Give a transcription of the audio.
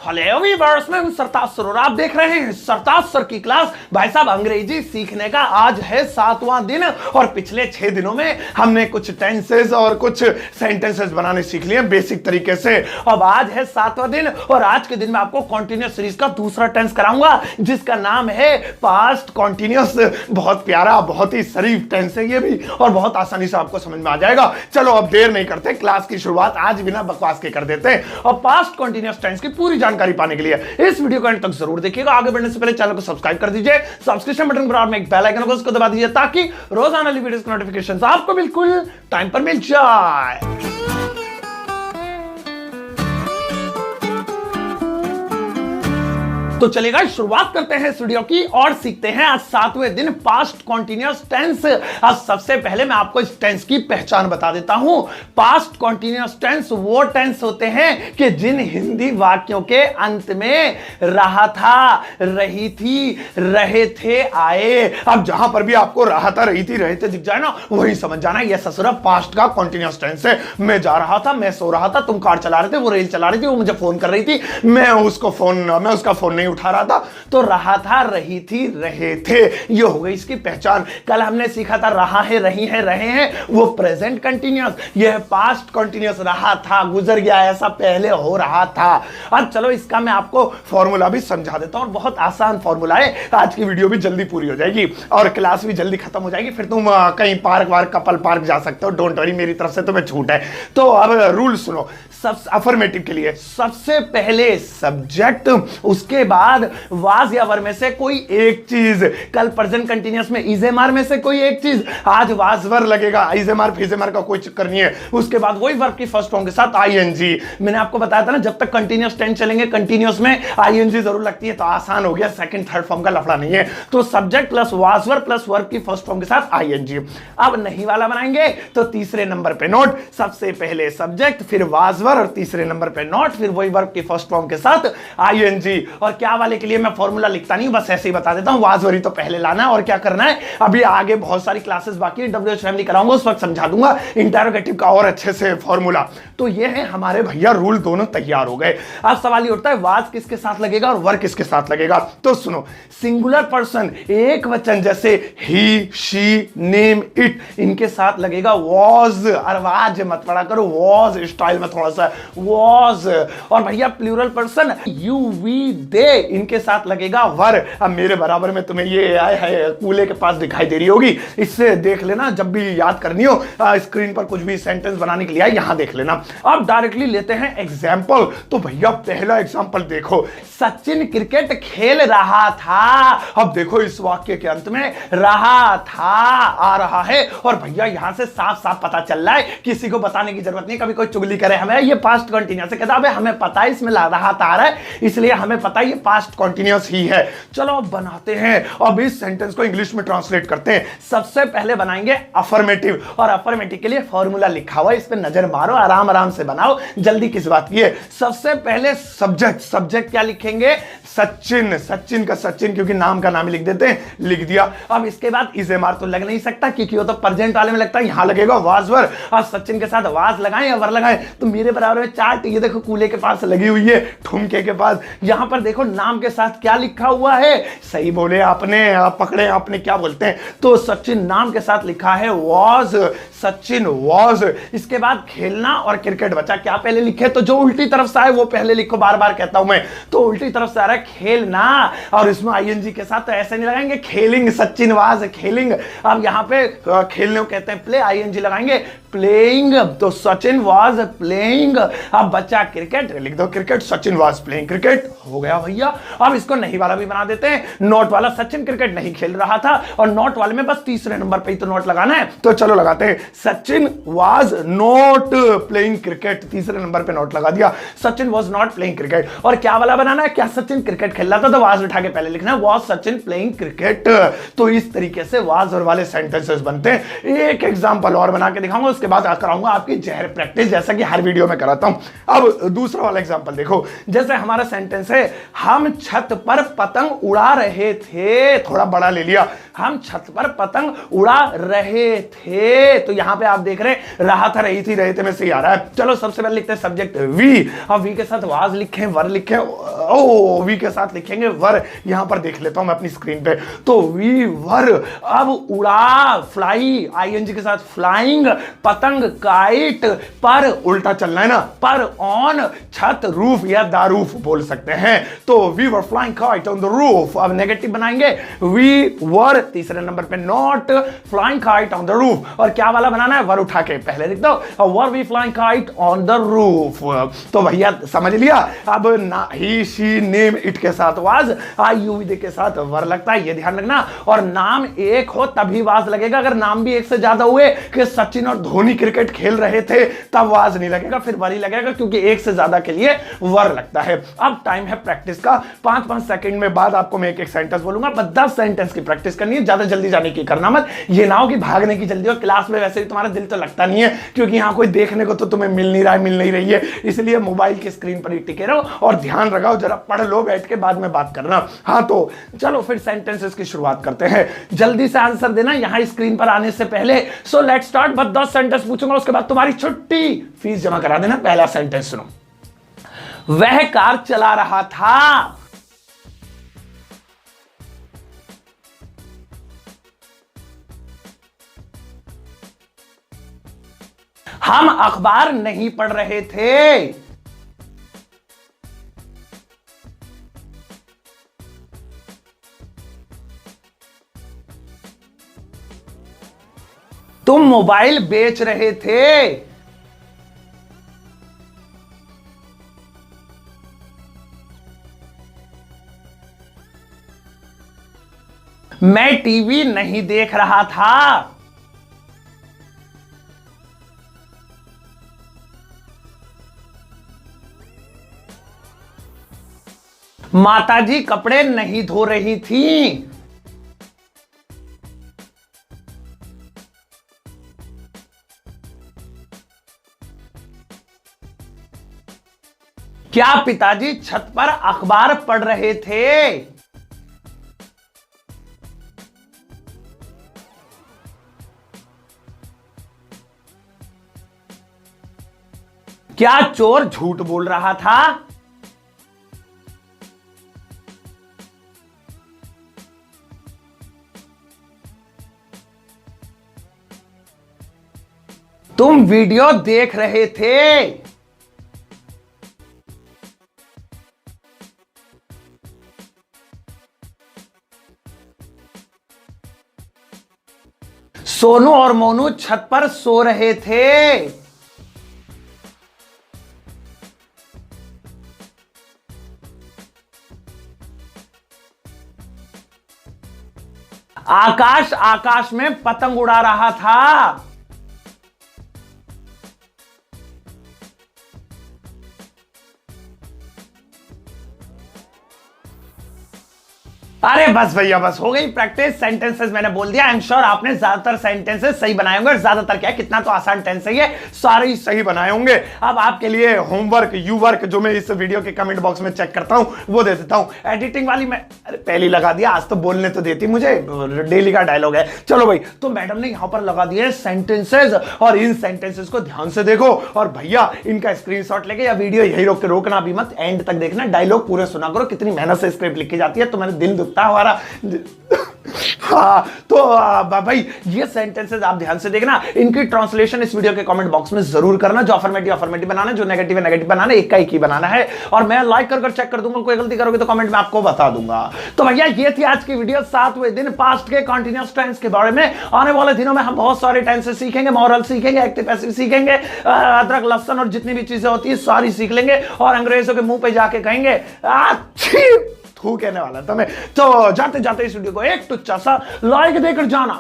Hello viewers, मैं हूं सरताज sir और आप देख रहे हैं सरताज सर की क्लास। भाई साहब, अंग्रेजी सीखने का आज है 7वां दिन और पिछले 6 दिनों में हमने कुछ टेंसेस और कुछ सेंटेंसेस बनाने सीख लिए बेसिक तरीके से। अब आज है 7वां दिन और आज के दिन में आपको कॉन्टिन्यूअस सीरीज का दूसरा टेंस कराऊंगा जिसका नाम है पास्ट कॉन्टिन्यूअस। बहुत प्यारा, बहुत ही शरीफ टेंस है ये भी और बहुत आसानी से आपको समझ में आ जाएगा। चलो अब देर नहीं करते, क्लास की शुरुआत आज बिना बकवास के कर देते हैं। और पास्ट कॉन्टिन्यूअस टेंस की पूरी जानकारी पाने के लिए इस वीडियो को अंत तक जरूर देखिएगा। आगे बढ़ने से पहले चैनल को सब्सक्राइब कर दीजिए, सब्सक्रिप्शन बटन पर में एक बेल आइकन होगा उसको दबा दीजिए ताकि रोजाना वीडियोस की नोटिफिकेशन आपको बिल्कुल टाइम पर मिल जाए। तो चलेगा, शुरुआत करते हैं इस वीडियो की और सीखते हैं आज 7वें दिन पास्ट कॉन्टिन्यूअस टेंस। आज सबसे पहले मैं आपको इस टेंस की पहचान बता देता हूं। पास्ट कॉन्टिन्यूअस टेंस वो टेंस होते हैं कि जिन हिंदी वाक्यों के अंत में रहा था, रही थी, रहे थे, आए। अब जहां पर भी आपको रहा था, रही थी, रहे थे दिख जाए ना, वही समझ जाना ये ससुरा पास्ट का कॉन्टिन्यूअस टेंस है। मैं जा रहा था, मैं सो रहा था, तुम कार चला रहे थे, वो रेल चला रही थी, वो मुझे फोन कर रही थी, मैं उसका फोन नहीं उठा रहा था। तो रहा था, रही थी, रहे थे, ये हो गई इसकी पहचान। कल हमने सीखा था रहा है, रही है, रहे हैं, वो प्रेजेंट कंटिन्यूअस, यह पास्ट कंटिन्यूअस। रहा था, गुजर गया, ऐसा पहले हो रहा था। अब चलो इसका मैं आपको फॉर्मूला भी समझा देता हूं और बहुत आसान फॉर्मूला है। आज की वीडियो भी जल्दी पूरी हो जाएगी और क्लास भी जल्दी खत्म हो जाएगी, फिर तुम कहीं पार्क वार्क, कपल पार्क जा सकते हो। डोंट वरी, मेरी तरफ से तुम्हें छूट है। तो अब रूल सुनो। अफर्मेटिव के लिए सबसे पहले सब्जेक्ट, उसके बाद वाज या वर में से कोई एक चीज। कल प्रेजेंट कंटीन्यूअस में इजेमार में से कोई एक चीज, आज वाज वर लगेगा। इजेमार फिजेमार का कोई चक्कर नहीं है। उसके बाद वही वर्ब की फर्स्ट फॉर्म के साथ आईएनजी। मैंने आपको बताया था ना, जब तक कंटीन्यूअस टेंस चलेंगे कंटीन्यूअस में आईएनजी जरूर लगती है, तो आसान हो गया, सेकंड थर्ड फॉर्म का लफड़ा नहीं है। तो subject plus was were plus verb की फर्स्ट फॉर्म के साथ आईएनजी। अब नहीं वाला बनाएंगे तो तीसरे नंबर पे नोट, सबसे पहले सब्जेक्ट, फिर वाज वर और तीसरे नंबर पे नॉट, फिर वही वर्ब की फर्स्ट फॉर्म के साथ आईएनजी। और क्या वाले के लिए मैं फॉर्मूला लिखता नहीं, बस ऐसे ही बता देता हूं। वाज वरी तो पहले लाना है और क्या करना है। अभी आगे बहुत सारी क्लासेस बाकी है, डब्ल्यूएच फैमिली कराऊंगा, उस वक्त समझा दूंगा इंटरोगेटिव का और अच्छे से फॉर्मूला। तो ये है हमारे भैया रूल, दोनों तैयार हो गए। अब सवाल ये उठता है वाज किसके साथ लगेगा और वर किसके साथ लगेगा। तो सुनो, सिंगुलर पर्सन एक वचन जैसे ही, शी, नेम, इट, इनके साथ लगेगा वाज। आवाज मत पड़ा करो, वाज स्टाइल में थोड़ा सा वाज। और भैया प्लूरल पर्सन यू, वी, दे, इनके साथ लगेगा वर। अब मेरे बराबर में तुम्हें ये है कूले के पास दिखाई दे रही होगी, इससे देख लेना जब भी याद करनी हो। स्क्रीन पर कुछ भी सेंटेंस बनाने के लिए यहां देख लेना। अब डायरेक्टली लेते हैं एग्जाम्पल। तो भैया पहला एग्जाम्पल देखो, सचिन क्रिकेट खेल रहा था। अब देखो इस वाक्य के अंत में रहा था आ रहा है और भैया यहां से साफ साफ पता चल रहा है, किसी को बताने की जरूरत नहीं। कभी कोई चुगली करे हमें, ये पास्ट कंटिन्यूअस है, कहता है हमें पता है इसमें रहा था आ रहा है, इसलिए हमें पता है ये पास्ट कंटिन्यूअस ही है। चलो अब बनाते हैं, अब इस सेंटेंस को इंग्लिश में ट्रांसलेट करते हैं। सबसे पहले बनाएंगे अफर्मेटिव और अफर्मेटिव के लिए फॉर्मूला लिखा हुआ है, इस पे नजर मारो, आराम आराम से बनाओ, जल्दी किस बात की है। सबसे पहले सब्जेक्ट, सब्जेक्ट क्या लिखेंगे, सचिन, सचिन का सचिन, क्योंकि नाम का नाम ही लिख देते हैं, लिख दिया। अब इसके बाद इजेमार तो लग नहीं सकता क्योंकि वो तो प्रेजेंट वाले में लगता है, यहां लगेगा वाज वर। अब सचिन के साथ वाज लगाएं या वर लगाएं, तो मेरे बराबर में चार्ट, ये देखो कूले के पास लगी हुई है, ठुमके के पास। यहां पर देखो नाम के साथ क्या लिखा हुआ है, सही बोले आपने, आप पकड़े आपने, क्या बोलते हैं, तो सचिन नाम के साथ लिखा है वाज, सचिन वाज। इसके बाद खेलना और क्रिकेट बचा, क्या पहले लिखे, तो जो उल्टी तरफ से आए वो पहले लिखो, बार बार कहता हूं मैं। तो उल्टी तरफ से आ रहा है खेलना और इसमें आईएनजी के साथ, तो ऐसे नहीं लगाएंगे खेलिंग, सचिन वाज खेलिंग। अब यहां पे खेलने को कहते हैं प्ले, आईएनजी लगाएंगे प्लेइंग, तो सचिन वाज प्लेइंग। अब बच्चा क्रिकेट, लिख दो cricket, Sachin was playing cricket, हो गया भैया। अब इसको नहीं वाला भी बना देते हैं, नोट वाला, सचिन क्रिकेट नहीं खेल रहा था और नोट वाले में बस तीसरे नंबर पे ही तो नोट लगाना है, तो चलो लगाते हैं, Sachin was not playing cricket, तीसरे नंबर पे नोट लगा दिया, Sachin was not playing cricket. और क्या वाला बनाना है, क्या सचिन क्रिकेट खेल रहा था, तो वाज उठा के पहले लिखना है वाज सचिन प्लेइंग क्रिकेट। तो इस तरीके से वाज और वाले सेंटेंसेस बनते हैं। एक एग्जांपल और बना के दिखाऊंगा, उसके बाद कराऊंगा आपकी जहर प्रैक्टिस, जैसा कि हर वीडियो में कराता हूं। अब दूसरा वाला एग्जांपल देखो, जैसे हमारा सेंटेंस है, हम छत पर पतंग उड़ा रहे थे, थोड़ा बड़ा ले लिया, हम छत पर पतंग उड़ा रहे थे, तो यहां पे आप देख रहे रहा था, रही थी, रहे थे में से आ रहा है। चलो सबसे पहले लिखते हैं सब्जेक्ट वी। अब वी के साथ वाज लिखें, वर लिखें, ओ वी के साथ लिखेंगे वर, यहां पर देख लेता हूं मैं अपनी स्क्रीन पे, तो वी वर। अब उड़ा, फ्लाई, आईएनजी के साथ फ्लाइंग, पतंग काइट, पर उल्टा चलना है ना, पर ऑन छत, रूफ या द रूफ बोल सकते हैं, तो we were flying kite on the roof. अब नेगेटिव बनाएंगे, वी वर तीसरे नंबर पे not flying kite on the roof, और क्या वाला बनाना है, वर उठा के पहले लिख दो, were we flying kite on the roof. तो भैया समझ लिया। अब ना ही शी नेम इट के साथ वाज, आई यू विद के साथ वर लगता है, ये ध्यान रखना। और नाम एक हो तभी वाज लगेगा, अगर नाम भी एक से ज्यादा हुए कि सचिन और धोनी क्रिकेट खेल रहे थे तब वाज नहीं लगेगा, फिर वर ही लगेगा, क्योंकि एक से ज्यादा के लिए वर लगता है। अब टाइम है प्रैक्टिस का, 5-5 सेकंड में बाद आपको मैं एक सेंटेंस बोलूंगा, बस 10 सेंटेंस की प्रैक्टिस करनी है, ज्यादा जल्दी जाने की करना मत, ये ना हो कि भागने की जल्दी हो। क्लास में वैसे भी तुम्हारा दिल तो लगता नहीं है, क्योंकि यहां कोई देखने को तो तुम्हें मिल नहीं रही है, इसलिए मोबाइल की स्क्रीन पर ही टिके रहो और ध्यान लगाओ, जरा पढ़ लो बैठ के, बाद में बात करना। हाँ तो चलो फिर सेंटेंसेस की शुरुआत करते हैं, जल्दी से आंसर देना यहां स्क्रीन पर आने से पहले। So let's start. बस 10 सेंटेंस पूछूंगा, उसके बाद तुम्हारी छुट्टी, फीस जमा करा देना। पहला सेंटेंस सुनो, वह कार चला रहा था, हम अखबार नहीं पढ़ रहे थे, तुम मोबाइल बेच रहे थे, मैं टीवी नहीं देख रहा था, माताजी कपड़े नहीं धो रही थी, क्या पिताजी छत पर अखबार पढ़ रहे थे, क्या चोर झूठ बोल रहा था, तुम वीडियो देख रहे थे, सोनू और मोनू छत पर सो रहे थे, आकाश में पतंग उड़ा रहा था, अरे बस भैया बस हो गई प्रैक्टिस। सेंटेंसेस मैंने बोल दिया, आई एम श्योर आपने ज्यादातर सेंटेंसेस सही बनाए होंगे, और ज्यादातर क्या है, कितना तो आसान टेंस है ये, सारे ही सही बनाए होंगे। अब आपके लिए होमवर्क यू वर्क जो मैं इस वीडियो के कमेंट बॉक्स में चेक करता हूं वो दे देता हूं। एडिटिंग वाली मैं पहले लगा दिया, आज तो बोलने तो देती, मुझे डेली का डायलॉग है। चलो भाई, तो मैडम ने यहां पर लगा दिए सेंटेंसेस, और इन सेंटेंसेस को ध्यान से देखो, और भैया इनका स्क्रीनशॉट लेके या वीडियो यही रोक के रोकना भी मत, एंड तक देखना, डायलॉग पूरे सुना करो। कितनी मेहनत से स्क्रिप्ट लिखी जाती है, तो मैंने दिल दुखता हमारा। हाँ तो भाई ये सेंटेंसेस आप ध्यान से देखना, इनकी ट्रांसलेशन इस वीडियो के कमेंट बॉक्स में जरूर करना। जो अफर्मेटिव बनाना, जो नेगेटिव है नेगेटिव बनाना, एक का एक ही बनाना है, और मैं लाइक कर चेक कर दूंगा। कोई गलती करोगे तो कमेंट में आपको बता दूंगा। तो भैया ये थी आज की वीडियो, 7वें दिन पास्ट के कंटीन्यूअस टेंस के बारे में। आने वाले दिनों में हम बहुत सारे टेंसेस सीखेंगे, मॉरल सीखेंगे, एक्टिव पैसिव सीखेंगे, अदरक लहसुन और जितनी भी चीजें होती है सारी सीख लेंगे, और अंग्रेजों के मुंह पे जाके कहेंगे अच्छी कहने वाला था मैं। तो जाते जाते इस वीडियो को एक टुच्चा सा लाइक देकर जाना।